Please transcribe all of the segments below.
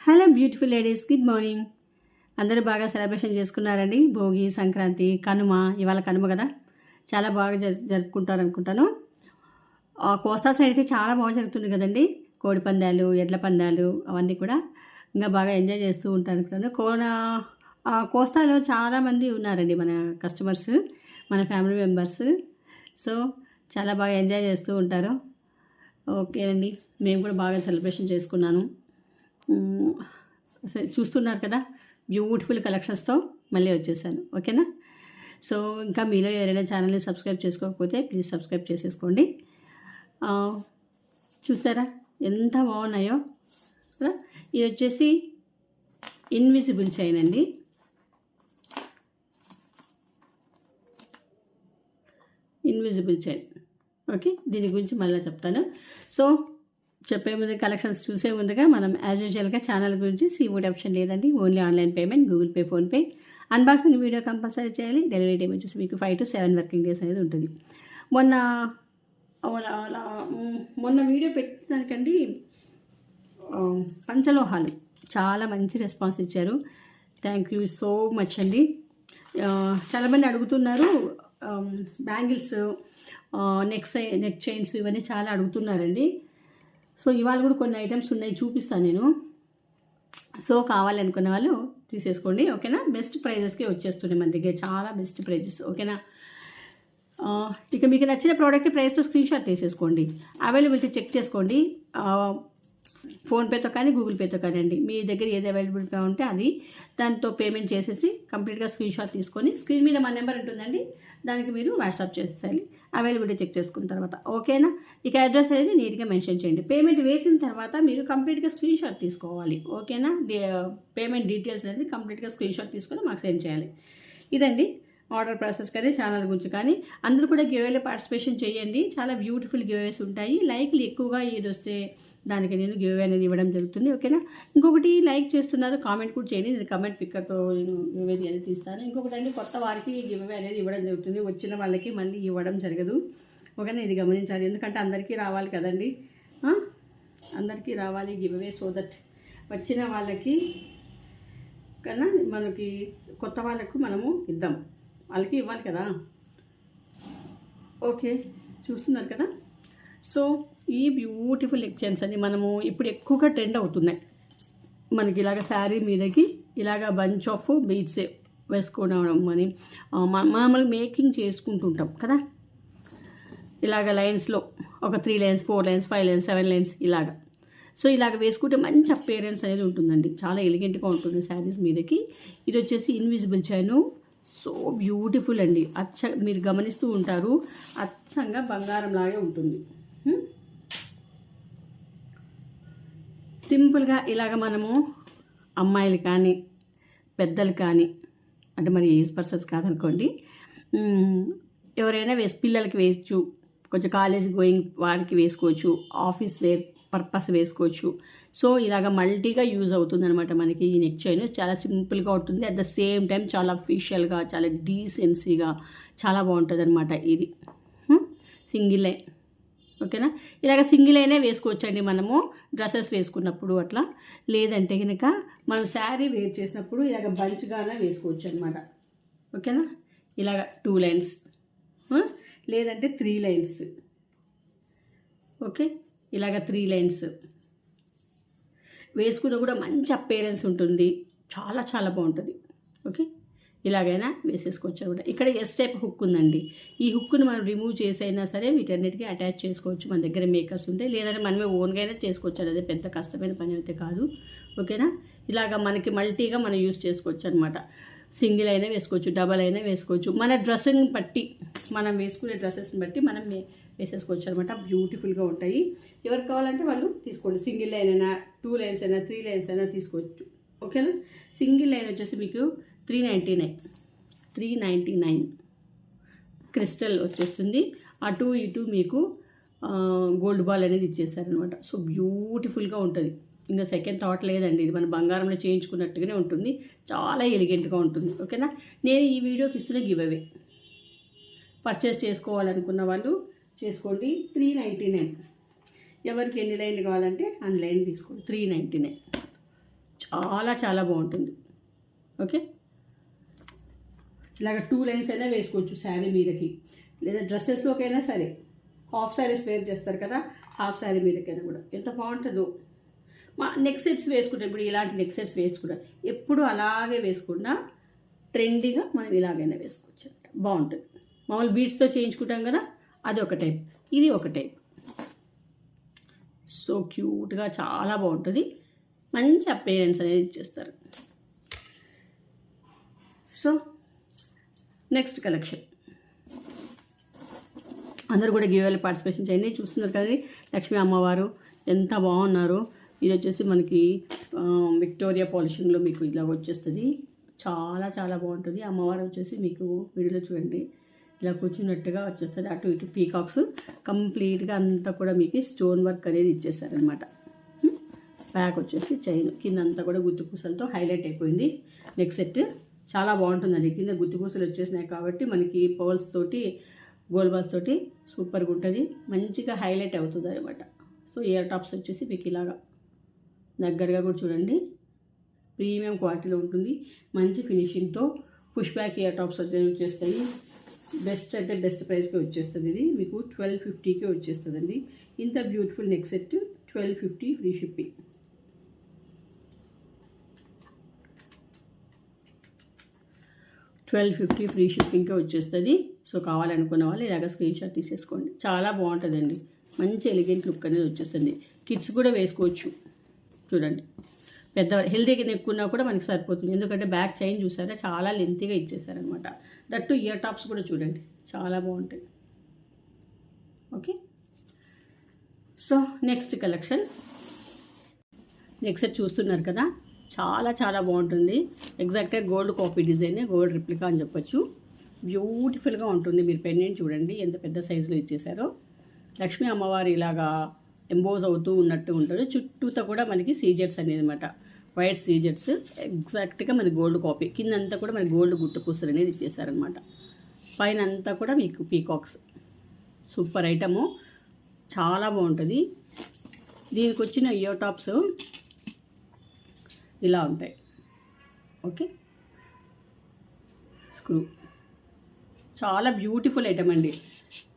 Hello beautiful ladies, good morning. అందరూ బాగా celebration చేసుకున్నారండి. భోగి, సంక్రాంతి, కనుమ. ఇవాళ కనుమ కదా, చాలా బాగా జరుపుకుంటారు అనుకుంటాను. కోస్తా సైడ్ అయితే చాలా బాగా జరుగుతుంది కదండి. కోడి పందాలు, ఎడ్ల పందాలు అవన్నీ కూడా ఇంకా బాగా ఎంజాయ్ చేస్తూ ఉంటారు అనుకుంటాను. కోస్తాలో చాలామంది ఉన్నారండి మన కస్టమర్స్, మన ఫ్యామిలీ మెంబర్స్. సో చాలా బాగా ఎంజాయ్ చేస్తూ ఉంటారు. ఓకే అండి, మేము కూడా బాగా సెలబ్రేషన్ చేసుకున్నాను. చూస్తున్నారు కదా, బ్యూటిఫుల్ కలెక్షన్స్తో మళ్ళీ వచ్చేసాను. ఓకేనా? సో ఇంకా మీలో ఎవరైనా ఛానల్ని సబ్స్క్రైబ్ చేసుకోకపోతే ప్లీజ్ సబ్స్క్రైబ్ చేసేసుకోండి. చూస్తారా ఎంత బాగున్నాయో కదా. ఇది వచ్చేసి ఇన్విజిబుల్ చైన్ అండి. Invisible chain. ఓకే, దీని గురించి మళ్ళీ చెప్తాను. సో చెప్పే ముందు, కలెక్షన్స్ చూసే ముందుగా మనం యాజ్ యూజువల్గా ఛానల్ గురించి సీవుడ్ ఆప్షన్ లేదండి. Only online payment, Google pay, PhonePe. Unboxing video compulsory చేయాలి. డెలివరీ టైం వచ్చేసి మీకు 5 to 7 వర్కింగ్ డేస్ అనేది ఉంటుంది. మొన్న వీడియో పెట్టడానికండి పంచలోహాలు చాలా మంచి రెస్పాన్స్ ఇచ్చారు. థ్యాంక్ యూ సో మచ్ అండి. చాలామంది అడుగుతున్నారు బ్యాంగిల్స్, నెక్ చైన్స్ ఇవన్నీ చాలా అడుగుతున్నారండి. సో ఇవాళ కూడా కొన్ని ఐటమ్స్ ఉన్నాయి, చూపిస్తాను నేను. సో కావాలనుకున్న వాళ్ళు తీసేసుకోండి. ఓకేనా? బెస్ట్ ప్రైజెస్కి వచ్చేస్తున్నాయి మన దగ్గర, చాలా బెస్ట్ ప్రైజెస్. ఓకేనా? ఇక మీకు నచ్చిన ప్రోడక్ట్ ప్రైస్తో స్క్రీన్ షాట్ తీసేసుకోండి. అవైలబిలిటీ చెక్ చేసుకోండి. ఫోన్పేతో కానీ గూగుల్ పేతో కానీ అండి, మీ దగ్గర ఏది అవైలబుల్గా ఉంటే అది దాంతో పేమెంట్ చేసేసి కంప్లీట్గా స్క్రీన్ షాట్ తీసుకొని స్క్రీన్ మీద మా నెంబర్ ఉంటుందండి, దానికి మీరు వాట్సాప్ చేసేయాలి అవైలబిలిటీ చెక్ చేసుకున్న తర్వాత. ఓకేనా? ఇక అడ్రస్ అనేది నీట్గా మెన్షన్ చేయండి. పేమెంట్ వేసిన తర్వాత మీరు కంప్లీట్గా స్క్రీన్ షాట్ తీసుకోవాలి. ఓకేనా? పేమెంట్ డీటెయిల్స్ అనేది కంప్లీట్గా స్క్రీన్ షాట్ తీసుకొని మాకు సెండ్ చేయాలి. ఇదండి ఆర్డర్ ప్రాసెస్ కానీ ఛానల్ గురించి కానీ. అందరూ కూడా గివేలో పార్టిసిపేషన్ చేయండి. చాలా బ్యూటిఫుల్ గివేస్ ఉంటాయి. లైక్లు ఎక్కువగా ఏది వస్తే దానికి నేను గివే అనేది ఇవ్వడం జరుగుతుంది. ఓకేనా? ఇంకొకటి లైక్ చేస్తున్నారు, కామెంట్ కూడా చేయండి. నేను కామెంట్ పిక్కర్తో నేను గివే అనేది తీస్తాను. ఇంకొకటి అండి, కొత్త వారికి గివే అనేది ఇవ్వడం జరుగుతుంది. వచ్చిన వాళ్ళకి మళ్ళీ ఇవ్వడం జరగదు. ఓకేనా? ఇది గమనించాలి, ఎందుకంటే అందరికీ రావాలి కదండి. అందరికీ రావాలి గివే, సో దట్ వచ్చిన వాళ్ళకి కన్నా మనకి కొత్త వాళ్ళకు మనము ఇద్దాం, వాళ్ళకి ఇవ్వాలి కదా. ఓకే, చూస్తున్నారు కదా. సో ఈ బ్యూటిఫుల్ నెక్ చైన్స్ అని మనము ఇప్పుడు ఎక్కువగా ట్రెండ్ అవుతున్నాయి. మనకి ఇలాగ శారీ మీదకి ఇలాగ బంచ్ ఆఫ్ బీడ్స్ వేసుకోవడం అని మామూలు మేకింగ్ చేసుకుంటుంటాం కదా. ఇలాగ లైన్స్లో ఒక 3 లైన్స్, 4 లైన్స్, 5 లైన్స్, 7 లైన్స్ ఇలాగా. సో ఇలాగ వేసుకుంటే మంచి అపేరెన్స్ అనేది ఉంటుందండి, చాలా ఎలిగెంట్గా ఉంటుంది శారీస్ మీదకి. ఇది వచ్చేసి ఇన్విజిబుల్ చైను. సో బ్యూటిఫుల్ అండి. మీరు గమనిస్తూ ఉంటారు, అచ్చంగా బంగారం లాగే ఉంటుంది. సింపుల్గా ఇలాగ మనము అమ్మాయిలు కానీ పెద్దలు కానీ, అంటే మరి ఏజ్ పర్సన్స్ కాదనుకోండి, ఎవరైనా పిల్లలకి వేయచ్చు, కొంచెం కాలేజ్ గోయింగ్ వారికి వేసుకోవచ్చు, ఆఫీస్ వేర్ పర్పస్ వేసుకోవచ్చు. సో ఇలాగ మల్టీగా యూజ్ అవుతుంది అనమాట మనకి ఈ నెక్ చైన్. చాలా సింపుల్గా ఉంటుంది, అట్ ద సేమ్ టైం చాలా అఫీషియల్గా, చాలా డీసెన్సీగా చాలా బాగుంటుంది అనమాట. ఇది సింగిల్ లైన్. ఓకేనా? ఇలాగ సింగిల్ అయినా వేసుకోవచ్చండి మనము డ్రెస్సెస్ వేసుకున్నప్పుడు అట్లా. లేదంటే కనుక మనం శారీ వేర్ చేసినప్పుడు ఇలాగ బంచ్గానే వేసుకోవచ్చు అనమాట. ఓకేనా? ఇలాగ 2 లైన్స్, లేదంటే 3 లైన్స్. ఓకే, ఇలాగ 3 లైన్స్ వేసుకున్న కూడా మంచి అపేరెన్స్ ఉంటుంది, చాలా చాలా బాగుంటుంది. ఓకే, ఇలాగైనా వేసేసుకోవచ్చు అనమాట. ఇక్కడ ఎస్ టైప్ హుక్ ఉందండి. ఈ హుక్ను మనం రిమూవ్ చేసైనా సరే వీటన్నిటికీ అటాచ్ చేసుకోవచ్చు. మన దగ్గర మేకర్స్ ఉంటాయి, లేదంటే మనమే ఓన్గా అయినా చేసుకోవచ్చు. అదే పెద్ద కష్టమైన పని అయితే కాదు. ఓకేనా? ఇలాగ మనకి మల్టీగా మనం యూస్ చేసుకోవచ్చు అనమాట. సింగిల్ అయినా వేసుకోవచ్చు, డబల్ అయినా వేసుకోవచ్చు. మన డ్రెస్సింగ్ బట్టి, మనం వేసుకునే డ్రెస్సెస్ని బట్టి మనం వేసేసుకోవచ్చు అనమాట. బ్యూటిఫుల్గా ఉంటాయి. ఎవరికి కావాలంటే వాళ్ళు తీసుకోండి. సింగిల్ లైన్ అయినా, 2 లైన్స్ అయినా, 3 లైన్స్ అయినా తీసుకోవచ్చు. ఓకేనా? సింగిల్ లైన్ వచ్చేసి మీకు 399 క్రిస్టల్ వచ్చేస్తుంది. అటు ఇటు మీకు గోల్డ్ బాల్ అనేది ఇచ్చేసారనమాట. సో బ్యూటిఫుల్గా ఉంటుంది, ఇంకా సెకండ్ థాట్ లేదండి. ఇది మన బంగారంలో చేయించుకున్నట్టుగానే ఉంటుంది, చాలా ఎలిగెంట్గా ఉంటుంది. ఓకేనా? నేను ఈ వీడియోకి ఇస్తున్న గివ్ అవే. పర్చేస్ చేసుకోవాలనుకున్న వాళ్ళు చేసుకోండి. 399. ఎవరికి ఎన్ని లైన్లు కావాలంటే అన్ని లైన్లు తీసుకోండి. 399. చాలా చాలా బాగుంటుంది. ఓకే, ఇలాగ 2 లైన్స్ అయినా వేసుకోవచ్చు శారీ మీదకి, లేదా డ్రెస్సెస్లోకైనా సరే. హాఫ్ శారీస్ వేర్ చేస్తారు కదా, హాఫ్ శారీ మీదకైనా కూడా ఎంత బాగుంటుందో. మా నెక్ సెట్స్ వేసుకుంటాం, ఇప్పుడు ఇలాంటి నెక్ సెట్స్ వేసుకుంటాం. ఎప్పుడు అలాగే వేసుకుండా ట్రెండీగా మనం ఇలాగైనా వేసుకోవచ్చు, బాగుంటుంది. మామూలు బీడ్స్తో చేయించుకుంటాం కదా, అది ఒక టైప్, ఇది ఒక టైప్. సో క్యూట్గా చాలా బాగుంటుంది, మంచి అపీరెన్స్ అనేది ఇచ్చేస్తారు. సో నెక్స్ట్ కలెక్షన్, అందరూ కూడా గివ్ అవే పార్టిసిపేషన్ చేయండి. చూస్తున్నారు కదా లక్ష్మీ అమ్మవారు ఎంత బాగున్నారు. ఇది వచ్చేసి మనకి విక్టోరియా పాలిషింగ్లో మీకు ఇలా వచ్చేస్తుంది, చాలా చాలా బాగుంటుంది. అమ్మవారు వచ్చేసి మీకు వీడియోలో చూడండి ఇలా కూర్చున్నట్టుగా వచ్చేస్తుంది. అటు ఇటు పీకాక్స్ కంప్లీట్గా అంతా కూడా మీకు స్టోన్ వర్క్ అనేది ఇచ్చేసారనమాట. బ్యాక్ వచ్చేసి చైన్, కింద అంతా కూడా గుత్తి పూసలతో హైలైట్ అయిపోయింది. నెక్ సెట్ చాలా బాగుంటుందండి. కింద గుత్తి పూసలు వచ్చేసినాయి కాబట్టి మనకి పర్ల్స్ తోటి, గోల్డ్ బాల్స్ తోటి సూపర్గా ఉంటుంది, మంచిగా హైలైట్ అవుతుంది అనమాట. సో ఇయర్ టాప్స్ వచ్చేసి మీకు ఇలాగా దగ్గరగా కూడా చూడండి, ప్రీమియం క్వాలిటీలో ఉంటుంది, మంచి ఫినిషింగ్తో పుష్ బ్యాక్ ఇయర్ టాప్స్ వచ్చేస్తాయి. బెస్ట్ అంటే బెస్ట్ ప్రైస్కి వచ్చేస్తుంది. ఇది మీకు 1250కి వచ్చేస్తుందండి. ఇంత beautiful neck set 1250 free shipping. $1250 free షిప్పింగ్కే వచ్చేస్తుంది. సో కావాలనుకున్న వాళ్ళు ఇలాగ స్క్రీన్ షాట్ తీసేసుకోండి, చాలా బాగుంటుందండి, మంచి ఎలిగెంట్ లుక్ అనేది వచ్చేస్తుంది. కిడ్స్ కూడా వేసుకోవచ్చు, చూడండి పెద్ద హెల్దీగా నెక్కున్నా కూడా మనకి సరిపోతుంది. ఎందుకంటే బ్యాక్ చైన్ చూసారా చాలా లెంతీగా ఇచ్చేసారనమాట. దట్టు ఇయర్ టాప్స్ కూడా చూడండి చాలా బాగుంటాయి. Okay, so next collection, next set చూస్తున్నారు కదా, చాలా చాలా బాగుంటుంది. ఎగ్జాక్ట్గా gold copy design, gold replica అని చెప్పొచ్చు. బ్యూటిఫుల్గా ఉంటుంది. మీరు పెండెంట్ చూడండి ఎంత పెద్ద సైజులో ఇచ్చేసారో. లక్ష్మీ అమ్మవారి ఇలాగా ఎంబోజ్ అవుతూ ఉన్నట్టు ఉంటుంది. చుట్టూతో కూడా మనకి సీజెట్స్ అనేది అనమాట, వైట్ సీజెట్స్, ఎగ్జాక్ట్గా మన గోల్డ్ కాపీ. కింద అంతా కూడా మన గోల్డ్ గుట్టు పూసలు అనేది ఇచ్చేసారనమాట. పైన అంతా కూడా మీకు పీకాక్స్. సూపర్ ఐటము, చాలా బాగుంటుంది. దీనికి వచ్చిన ఇయర్ టాప్స్ ఇలా ఉంటాయి. ఓకే, స్క్రూ, చాలా బ్యూటిఫుల్ ఐటమ్ అండి.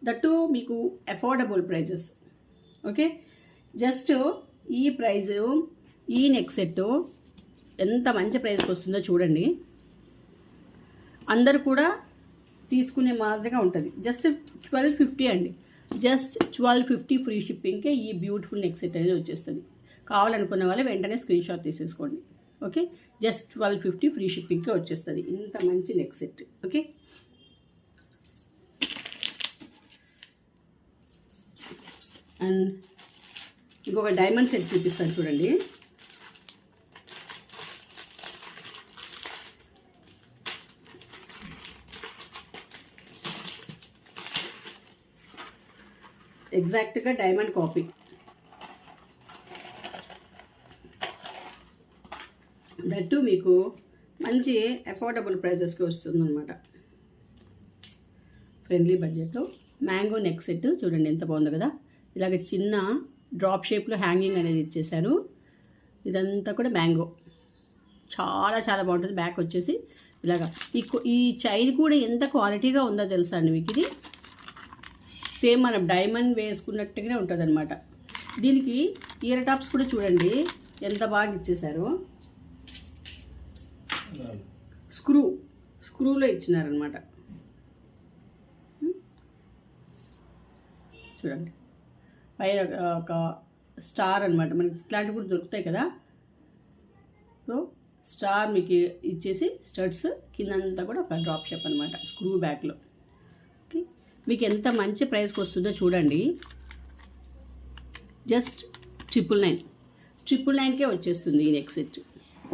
దట్టు మీకు అఫోర్డబుల్ ప్రైజెస్. ఓకే, జస్ట్ ఈ ప్రైజు, ఈ నెక్ సెట్ ఎంత మంచి ప్రైస్కి వస్తుందో చూడండి. అందరు కూడా తీసుకునే మాదిరిగా ఉంటుంది. జస్ట్ 1250 అండి, జస్ట్ 1250 ఫ్రీ షిప్పింగ్కే ఈ బ్యూటిఫుల్ నెక్ సెట్ అనేది వచ్చేస్తుంది. కావాలనుకున్న వాళ్ళు వెంటనే స్క్రీన్ షాట్ తీసేసుకోండి. ఓకే, జస్ట్ 1250 ఫ్రీ షిప్పింగ్కే వచ్చేస్తుంది ఇంత మంచి నెక్ సెట్. ఓకే, అండ్ ఇంకొక డైమండ్ సెట్ చూపిస్తాను చూడండి. ఎగ్జాక్ట్గా డైమండ్ కాపీ. దట్టు మీకు మంచి అఫోర్డబుల్ ప్రైజెస్కి వస్తుందన్నమాట. ఫ్రెండ్లీ బడ్జెట్లో మ్యాంగో నెక్ సెట్ చూడండి ఎంత బాగుందో కదా. ఇలాగ చిన్న డ్రాప్ షేప్లో హ్యాంగింగ్ అనేది ఇచ్చేసారు. ఇదంతా కూడా మ్యాంగో, చాలా చాలా బాగుంటుంది. బ్యాక్ వచ్చేసి ఇలాగా ఈ చైన్ కూడా ఎంత క్వాలిటీగా ఉందో తెలుసా అండి మీకు. ఇది సేమ్ మనం డైమండ్ వేసుకున్నట్టుగానే ఉంటుంది అనమాట. దీనికి ఇయర్ టాప్స్ కూడా చూడండి ఎంత బాగా ఇచ్చేసారు. స్క్రూలో ఇచ్చినారనమాట. చూడండి పైన ఒక స్టార్ అనమాట. మనకి ఇట్లాంటివి కూడా దొరుకుతాయి కదా. సో స్టార్ మీకు ఇచ్చేసి స్టడ్స్, కిందంతా కూడా ఒక డ్రాప్ షేప్ అనమాట స్క్రూ బ్యాక్లో. ఓకే, మీకు ఎంత మంచి ప్రైస్కి వస్తుందో చూడండి. జస్ట్ 999కే వచ్చేస్తుంది ఈ నెక్ సెట్.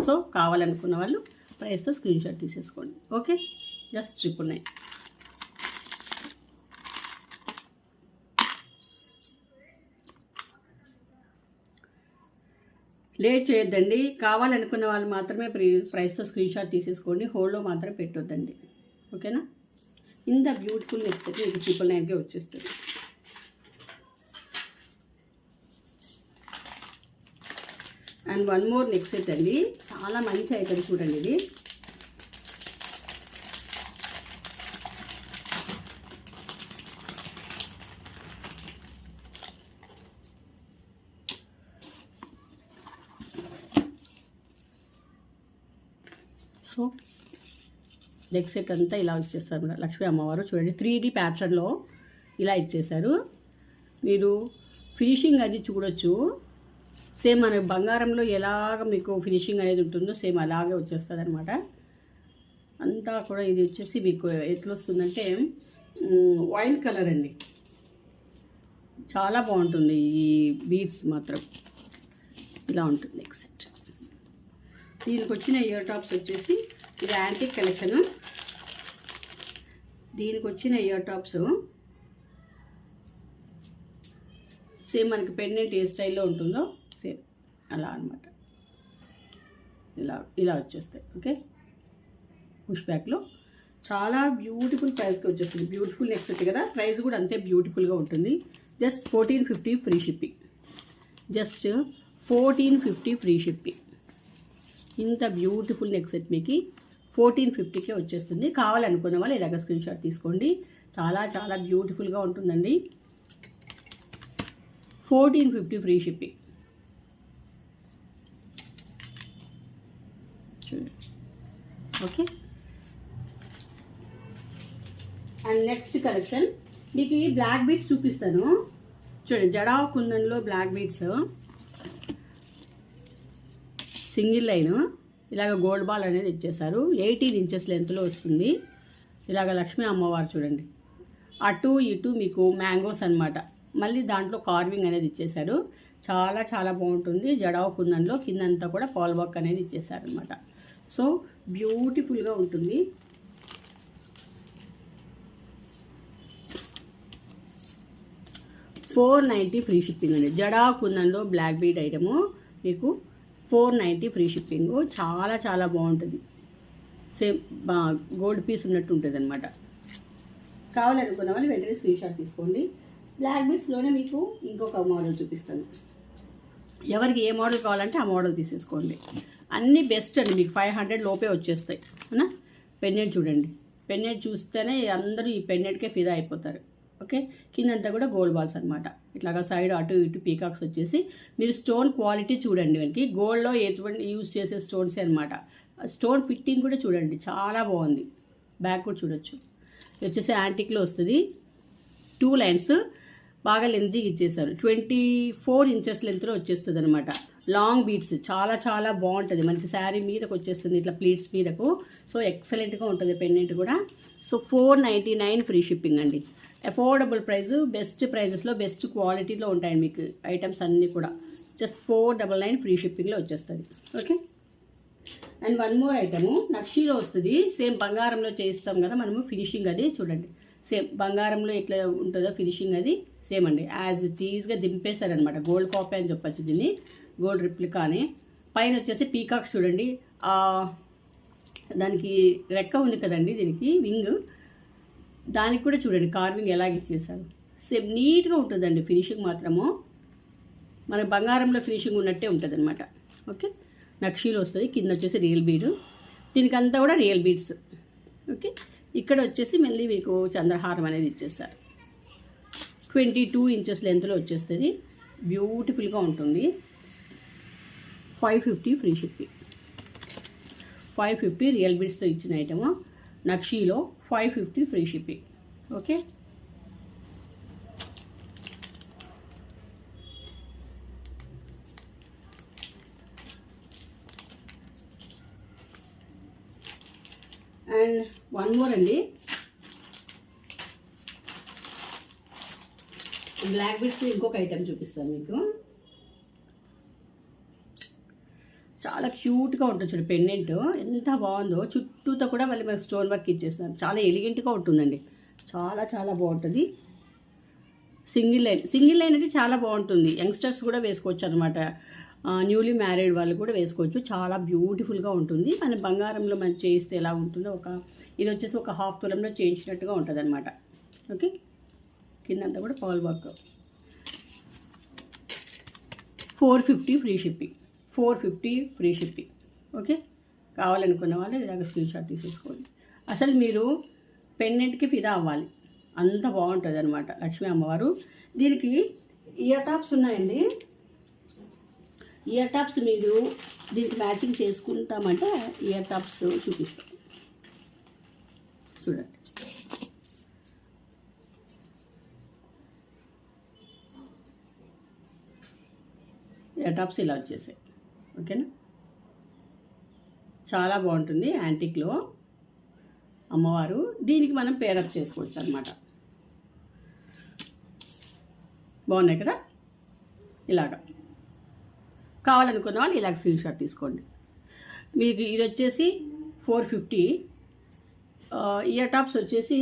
సో కావాలనుకున్న వాళ్ళు ప్రైస్తో స్క్రీన్ షాట్ తీసేసుకోండి. Okay, just 999. లేట్ చేయొద్దండి. కావాలనుకున్న వాళ్ళు మాత్రమే ప్రైస్తో స్క్రీన్ షాట్ తీసేసుకోండి. హోల్డ్లో మాత్రం పెట్టొద్దండి. ఓకేనా, ఇంత బ్యూటిఫుల్ నెక్ సెట్ మీకు 999కే వచ్చేస్తుంది. And one more neck set అండి, చాలా మంచి ఐటమ్ చూడండి ఇది. సో నెక్ సెట్ అంతా ఇలా ఇచ్చేస్తారు లక్ష్మీ అమ్మవారు. చూడండి 3D ప్యాటర్న్లో ఇలా ఇచ్చేసారు. మీరు ఫినిషింగ్ అది చూడొచ్చు. సేమ్ మన బంగారంలో ఎలాగ మీకు ఫినిషింగ్ అనేది ఉంటుందో సేమ్ అలాగే వచ్చేస్తుంది అనమాట. అంతా కూడా ఇది వచ్చేసి మీకు ఎట్లా వస్తుందంటే వైన్ కలర్ అండి. చాలా బాగుంటుంది ఈ బీడ్స్ మాత్రం. ఇలా ఉంటుంది నెక్ సెట్. దీనికి వచ్చిన ఇయర్ టాప్స్ వచ్చేసి ఇది యాంటిక్ కలెక్షన్. దీనికి వచ్చిన ఇయర్ టాప్స్ సేమ్ మనకి పెండెంట్ ఏ స్టైల్లో ఉంటుందో సేమ్ అలా అనమాట. ఇలా వచ్చేస్తాయి. ఓకే, పుష్ బ్యాక్లో చాలా బ్యూటిఫుల్ ప్రైస్కి వచ్చేస్తుంది. బ్యూటిఫుల్ నెక్ సెట్ కదా, ప్రైస్ కూడా అంతే బ్యూటిఫుల్గా ఉంటుంది. Just 1450 free shipping. Just 1450 free shipping. ఇంత బ్యూటిఫుల్ నెక్ సెట్ మీకు 1450కే వచ్చేస్తుంది. కావాలనుకున్న వాళ్ళు ఇలాగ స్క్రీన్ షాట్ తీసుకోండి. చాలా చాలా బ్యూటిఫుల్గా ఉంటుందండి. 1450 ఫ్రీ షిప్పింగ్. చూడండి. ఓకే, అండ్ నెక్స్ట్ కలెక్షన్ మీకు ఈ బ్లాక్ బీడ్స్ చూపిస్తాను. చూడండి, Jada కుందన్లో black beads single line ఇలాగ గోల్డ్ బాల్ అనేది ఇచ్చేసారు. 18 ఇంచెస్ లెంత్లో వస్తుంది. ఇలాగ లక్ష్మీ అమ్మవారు చూడండి, అటు ఇటు మీకు మ్యాంగోస్ అనమాట. మళ్ళీ దాంట్లో కార్వింగ్ అనేది ఇచ్చేసారు. చాలా చాలా బాగుంటుంది. జడావు కుందన్లో కిందంతా కూడా పాల్ వర్క్ అనేది ఇచ్చేసారనమాట. సో బ్యూటిఫుల్గా ఉంటుంది. $490 ఫ్రీ షిప్పింగ్ అండి. జడా కుందన్లో బ్లాక్ బీడ్ ఐటము మీకు $490 ఫ్రీ షిప్పింగ్. చాలా చాలా బాగుంటుంది. సేమ్ గోల్డ్ పీస్ ఉన్నట్టు ఉంటుంది అనమాట. కావాలనుకున్న వాళ్ళు వెంటనే స్క్రీన్ షాట్ తీసుకోండి. బ్లాక్ బీడ్స్లోనే మీకు ఇంకొక మోడల్ చూపిస్తాను. ఎవరికి ఏ మోడల్ కావాలంటే ఆ మోడల్ తీసేసుకోండి. అన్నీ బెస్ట్ అండి. మీకు 500 లోపే వచ్చేస్తాయి. అవునా? పెన్నెట్ చూడండి, పెన్నెట్ చూస్తేనే అందరూ ఈ పెన్నెట్కే ఫిదా అయిపోతారు. ఓకే, కిందంతా కూడా గోల్డ్ బాల్స్ అనమాట. ఇట్లాగా సైడ్ అటు ఇటు పీకాక్స్ వచ్చేసి మీరు స్టోన్ క్వాలిటీ చూడండి. మనకి గోల్డ్లో ఎటువంటి యూజ్ చేసే స్టోన్సే అనమాట. స్టోన్ ఫిట్టింగ్ కూడా చూడండి, చాలా బాగుంది. బ్యాక్ కూడా చూడొచ్చు. ఇది వచ్చేసి యాంటిక్లో వస్తుంది. 2 లైన్స్ బాగా లెంత్గా ఇచ్చేసారు. 24 ఇంచెస్ లెంత్లో వచ్చేస్తుంది అనమాట. లాంగ్ బీడ్స్ చాలా చాలా బాగుంటుంది. మనకి శారీ మీదకు వచ్చేస్తుంది ఇట్లా ప్లీట్స్ మీదకు. సో ఎక్సలెంట్గా ఉంటుంది పెండెంట్ కూడా. సో 499 ఫ్రీ షిప్పింగ్ అండి. అఫోర్డబుల్ ప్రైస్, బెస్ట్ ప్రైజెస్లో బెస్ట్ క్వాలిటీలో ఉంటాయండి మీకు ఐటమ్స్ అన్నీ కూడా. జస్ట్ 499 ఫ్రీ షిప్పింగ్లో వచ్చేస్తుంది. Okay, and one more item నక్షీలో వస్తుంది. సేమ్ బంగారంలో చేయిస్తాం కదా మనము ఫినిషింగ్. అది చూడండి, సేమ్ బంగారంలో ఎట్లా ఉంటుందో ఫినిషింగ్ అది సేమ్ అండి. యాజ్ ఇట్ ఈజ్గా దింపేశారనమాట. గోల్డ్ కాపీ అని చెప్పచ్చు దీన్ని, గోల్డ్ రిప్లికానే. పైన వచ్చేసి పీకాక్స్ చూడండి. దానికి రెక్క ఉంది కదండి, దీనికి వింగ్, దానికి కూడా చూడండి కార్వింగ్ ఎలాగ ఇచ్చేసారు. సేమ్ నీట్గా ఉంటుందండి ఫినిషింగ్ మాత్రము. మన బంగారంలో ఫినిషింగ్ ఉన్నట్టే ఉంటుంది అనమాట. ఓకే, నక్షీలో వస్తుంది. కింద వచ్చేసి రియల్ బీడ్, దీనికి అంతా కూడా రియల్ బీడ్స్. ఓకే, ఇక్కడ వచ్చేసి మళ్ళీ మీకు చంద్రహారం అనేది ఇచ్చేస్తారు. 22 ఇంచెస్ లెంత్లో వచ్చేస్తుంది. బ్యూటిఫుల్గా ఉంటుంది. 550 ఫ్రీ షిప్పింగ్. 550 రియల్ బీడ్స్తో ఇచ్చిన ఐటము. నక్షీలో 550 free shipping. Okay, and one more అండి, బ్లాక్ బీడ్స్ ఇంకొక ఐటెం చూపిస్తాను మీకు. చాలా క్యూట్గా ఉంటుంది చూడండి. పెండెంట్ ఎంత బాగుందో, చుట్టూతో కూడా మళ్ళీ మనకి స్టోన్ వర్క్ ఇచ్చేస్తున్నారు. చాలా ఎలిగెంట్గా ఉంటుందండి. చాలా చాలా బాగుంటుంది. సింగిల్ లైన్ అయితే చాలా బాగుంటుంది. యంగ్స్టర్స్ కూడా వేసుకోవచ్చు అనమాట. న్యూలీ మ్యారీడ్ వాళ్ళు కూడా వేసుకోవచ్చు. చాలా బ్యూటిఫుల్గా ఉంటుంది. మన బంగారంలో మనం చేయిస్తే ఎలా ఉంటుందో ఇది వచ్చేసి ఒక ½ తులంలో చేయించినట్టుగా ఉంటుంది అనమాట. ఓకే, కిందంతా కూడా పాల్ work. 450 free shipping. 450 free shipping. Okay, కావాలనుకున్న వాళ్ళు ఇలాగ స్క్రీన్ షాట్ తీసేసుకోండి. అసలు మీరు పెండెంట్కి ఫిదా అవ్వాలి, అంత బాగుంటుంది అనమాట లక్ష్మీ అమ్మవారు. దీనికి ఇయర్ టాప్స్ ఉన్నాయండి. ఇయర్ టాప్స్ మీరు దీనికి మ్యాచింగ్ చేసుకుంటామంటే ఇయర్ టాప్స్ చూపిస్తాం, చూడండి. ఇయర్ టాప్స్ ఇలా వచ్చేసాయి. ఓకేనా, చాలా బాగుంటుంది యాంటిక్లో అమ్మవారు. దీనికి మనం పేరప్ చేసుకోవచ్చు అనమాట. బాగున్నాయి కదా. ఇలాగా కావాలనుకున్న వాళ్ళు ఇలాగ స్క్రీన్ షాట్ తీసుకోండి. మీకు ఇది వచ్చేసి 450, ఇయర్ టాప్స్ వచ్చేసి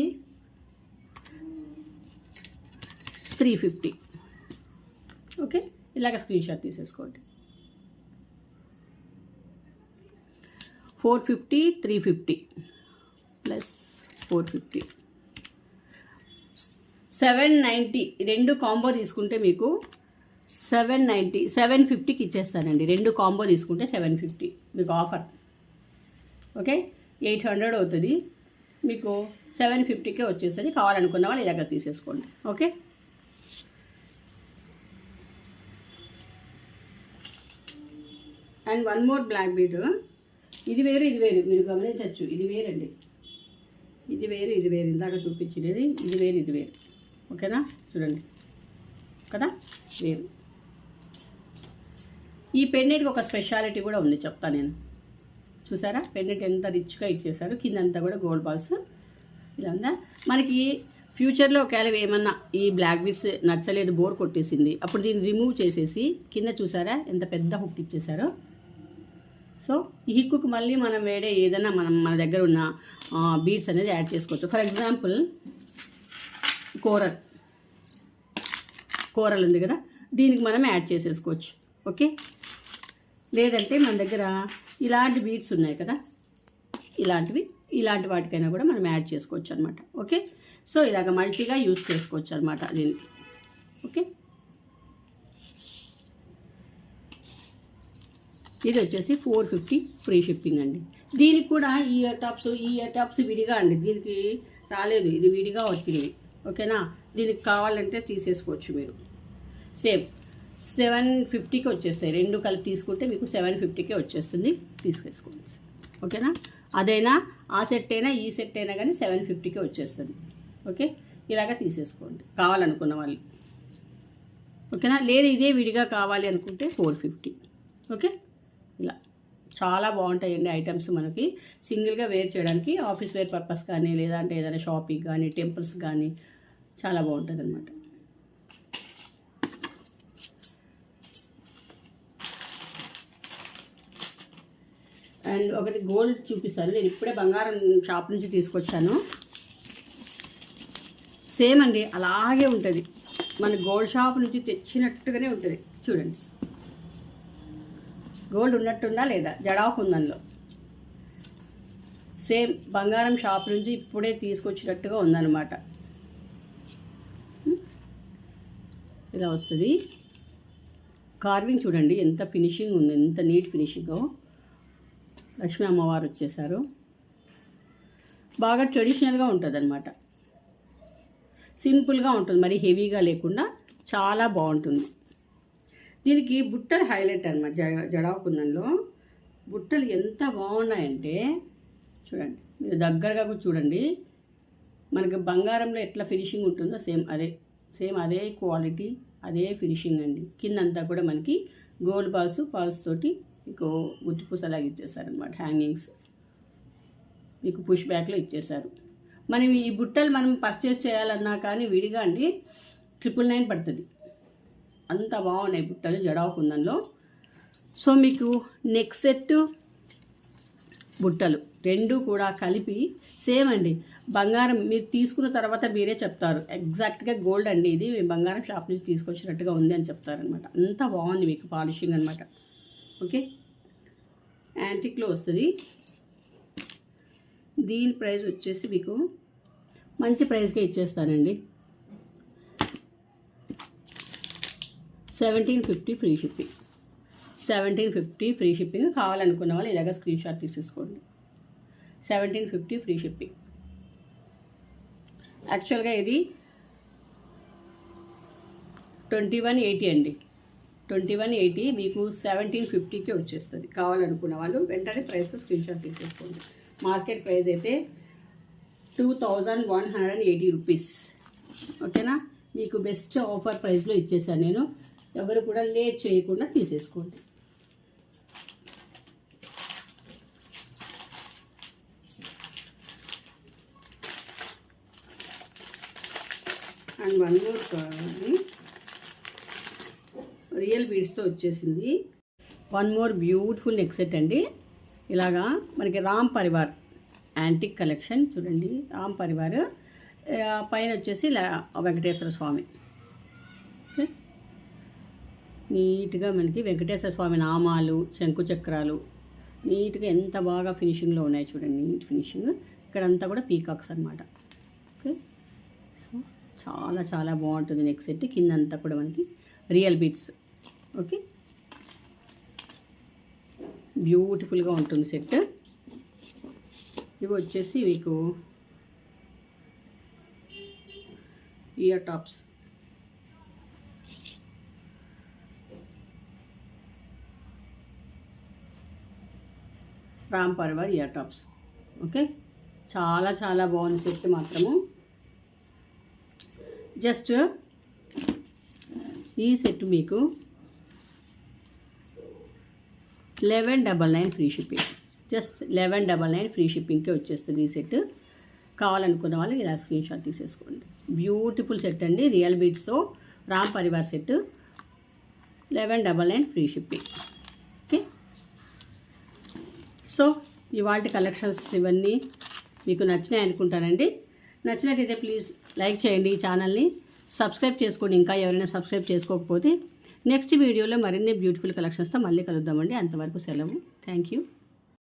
350. ఓకే, ఇలాగ స్క్రీన్ షాట్ తీసేసుకోండి. 450, 350 ప్లస్ 450, 790. రెండు కాంబో తీసుకుంటే మీకు 790, 750కి ఇచ్చేస్తానండి. రెండు కాంబో తీసుకుంటే 750 మీకు ఆఫర్. ఓకే, 800 అవుతుంది, మీకు 750కే వచ్చేస్తుంది. కావాలనుకున్న వాళ్ళు ఇలాగ తీసేసుకోండి. Okay, and one more black bead. ఇది వేరు, ఇది వేరు, మీరు గమనించవచ్చు. ఇది వేరండి, ఇది వేరు, ఇది వేరు. ఇందాక చూపించినది ఇది వేరు, ఇది వేరు. ఓకేనా, చూడండి కదా, వేరు. ఈ పెండెంట్కి ఒక స్పెషాలిటీ కూడా ఉంది, చెప్తాను నేను. చూసారా పెండెంట్ ఎంత రిచ్గా ఇచ్చేసారు. కిందంతా కూడా గోల్డ్ బాల్స్ ఇలా ఉందా. మనకి ఫ్యూచర్లో ఒకవేళ ఏమన్నా ఈ బ్లాక్ బీడ్స్ నచ్చలేదు, బోర్ కొట్టేసింది, అప్పుడు దీన్ని రిమూవ్ చేసేసి కింద చూసారా ఎంత పెద్ద హుక్ ఇచ్చేసారో. సో ఈ హిక్కుకు మళ్ళీ మనం వేడే ఏదైనా మన దగ్గర ఉన్న బీడ్స్ అనేది యాడ్ చేసుకోవచ్చు. ఫర్ ఎగ్జాంపుల్ కోరల్ ఉంది కదా, దీనికి మనం యాడ్ చేసేసుకోవచ్చు. ఓకే, లేదంటే మన దగ్గర ఇలాంటి బీడ్స్ ఉన్నాయి కదా, ఇలాంటి వాటికైనా కూడా మనం యాడ్ చేసుకోవచ్చు అనమాట. ఓకే, సో ఇలాగ మల్టీగా యూజ్ చేసుకోవచ్చు అనమాట దీన్ని. ఓకే, ఇది వచ్చేసి 450 ఫ్రీ షిప్పింగ్ అండి. దీనికి కూడా ఈ ఇయర్ టాప్స్ విడిగా అండి, దీనికి రాలేదు, ఇది విడిగా వచ్చింది. ఓకేనా, దీనికి కావాలంటే తీసేసుకోవచ్చు మీరు. సేమ్ 750కి వచ్చేస్తాయి. రెండు కలిపి తీసుకుంటే మీకు 750కే వచ్చేస్తుంది, తీసేసుకోవచ్చు. ఓకేనా, అదైనా ఆ సెట్ అయినా ఈ సెట్ అయినా కానీ 750కే వచ్చేస్తుంది. ఓకే, ఇలాగ తీసేసుకోండి కావాలనుకున్న వాళ్ళు. ఓకేనా, లేదు ఇదే విడిగా కావాలి అనుకుంటే 450. ఓకే, ఇలా చాలా బాగుంటాయండి ఐటమ్స్. మనకి సింగిల్గా వేర్ చేయడానికి ఆఫీస్ వేర్ పర్పస్ కానీ, లేదంటే ఏదైనా షాపింగ్ కానీ, టెంపుల్స్ కానీ చాలా బాగుంటుంది అనమాట. అండ్ ఒకటి గోల్డ్ చూపిస్తాను. నేను ఇప్పుడే బంగారం షాప్ నుంచి తీసుకొచ్చాను. సేమ్ అండి, అలాగే ఉంటుంది. మన గోల్డ్ షాప్ నుంచి తెచ్చినట్టుగానే ఉంటుంది. చూడండి, గోల్డ్ ఉన్నట్టుందా లేదా, జడాకు ఉందంలో. సేమ్ బంగారం షాప్ నుంచి ఇప్పుడే తీసుకొచ్చినట్టుగా ఉందన్నమాట. ఇలా వస్తుంది. కార్వింగ్ చూడండి ఎంత ఫినిషింగ్ ఉంది, ఎంత నీట్ ఫినిషింగో. లక్ష్మీ అమ్మవారు వచ్చేసారు. బాగా ట్రెడిషనల్గా ఉంటుంది అనమాట. సింపుల్గా ఉంటుంది, మరి హెవీగా లేకుండా చాలా బాగుంటుంది. దీనికి బుట్టలు హైలైట్ అనమాట. జడాకుందంలో బుట్టలు ఎంత బాగున్నాయంటే చూడండి, మీరు దగ్గరగా కూడా చూడండి. మనకి బంగారంలో ఎట్లా ఫినిషింగ్ ఉంటుందో సేమ్ అదే క్వాలిటీ, అదే ఫినిషింగ్ అండి. కిందంతా కూడా మనకి గోల్డ్ పాల్స్ తోటి మీకు గుత్తిపూసలాగా ఇచ్చేసారనమాట. హ్యాంగింగ్స్ మీకు పుష్ బ్యాక్లో ఇచ్చేసారు. మనం ఈ బుట్టలు మనం పర్చేస్ చేయాలన్నా కానీ విడిగా అండి 999 పడుతుంది. అంత బాగున్నాయి బుట్టలు జడాకుందంలో. సో మీకు నెక్ సెట్ బుట్టలు రెండు కూడా కలిపి సేమ్ అండి. బంగారం మీరు తీసుకున్న తర్వాత మీరే చెప్తారు ఎగ్జాక్ట్గా గోల్డ్ అండి ఇది బంగారం షాప్ నుంచి తీసుకొచ్చినట్టుగా ఉంది అని చెప్తారనమాట. అంత బాగుంది మీకు పాలిషింగ్ అనమాట. ఓకే, యాంటిక్లో వస్తుంది. దీని ప్రైస్ వచ్చేసి మీకు మంచి ప్రైస్కే ఇచ్చేస్తానండి. 1750 ఫ్రీ షిప్పింగ్. 1750 free shipping. కావాలనుకున్న వాళ్ళు ఇలాగ స్క్రీన్ షాట్ తీసేసుకోండి. 1750 ఫ్రీ షిప్పింగ్. యాక్చువల్గా ఇది 2180 అండి. 2180 మీకు 1750కి వచ్చేస్తుంది. కావాలనుకున్న వాళ్ళు వెంటనే ప్రైస్తో స్క్రీన్ షాట్ తీసేసుకోండి. మార్కెట్ ప్రైస్ అయితే 2180 రూపీస్. ఓకేనా, మీకు బెస్ట్ ఆఫర్ ప్రైస్లో ఇచ్చేసాను నేను. ఎవరు కూడా లేట్ చేయకుండా తీసేసుకోండి. అండ్ వన్ మోర్ రియల్ బీడ్స్తో వచ్చేసింది. One more beautiful neck set అండి. ఇలాగా మనకి రామ్ పరివార్ యాంటిక్ కలెక్షన్ చూడండి. రామ్ పరివార్ పైన వచ్చేసి వెంకటేశ్వర స్వామి. నీట్గా మనకి వెంకటేశ్వర స్వామి నామాలు, శంకు చక్రాలు నీట్గా ఎంత బాగా ఫినిషింగ్లో ఉన్నాయి చూడండి. Neat finishing. ఇక్కడంతా కూడా పీకాక్స్ అనమాట. ఓకే, సో చాలా చాలా బాగుంటుంది నెక్ సెట్. కిందంతా కూడా మనకి రియల్ బీడ్స్. ఓకే, బ్యూటిఫుల్గా ఉంటుంది సెట్. ఇవి వచ్చేసి మీకు ear tops. Ram Parivar ear tops. Okay, చాలా చాలా బాగుంది సెట్ మాత్రము. జస్ట్ ఈ సెట్ మీకు 1199 ఫ్రీ షిప్పింగ్. జస్ట్ 1199 ఫ్రీ షిప్పింగ్కి వచ్చేస్తుంది ఈ సెట్. కావాలనుకున్న వాళ్ళు ఇలా స్క్రీన్ షాట్ తీసేసుకోండి. బ్యూటిఫుల్ సెట్ అండి, రియల్ బీడ్స్తో Ram Parivar set. 1199 free shipping. Okay, so ఇవాల్టి కలెక్షన్స్ ఇవన్నీ మీకు నచ్చినాయి అనుకుంటానండి. నచ్చినట్టయితే ప్లీజ్ లైక్ చేయండి, ఈ ఛానల్ని సబ్స్క్రైబ్ చేసుకోండి. ఇంకా ఎవరైనా సబ్స్క్రైబ్ చేసుకోకపోతే నెక్స్ట్ వీడియోలో మరిన్ని బ్యూటిఫుల్ కలెక్షన్స్తో మళ్ళీ కలుద్దామండి. అంతవరకు సెలవు. Thank you.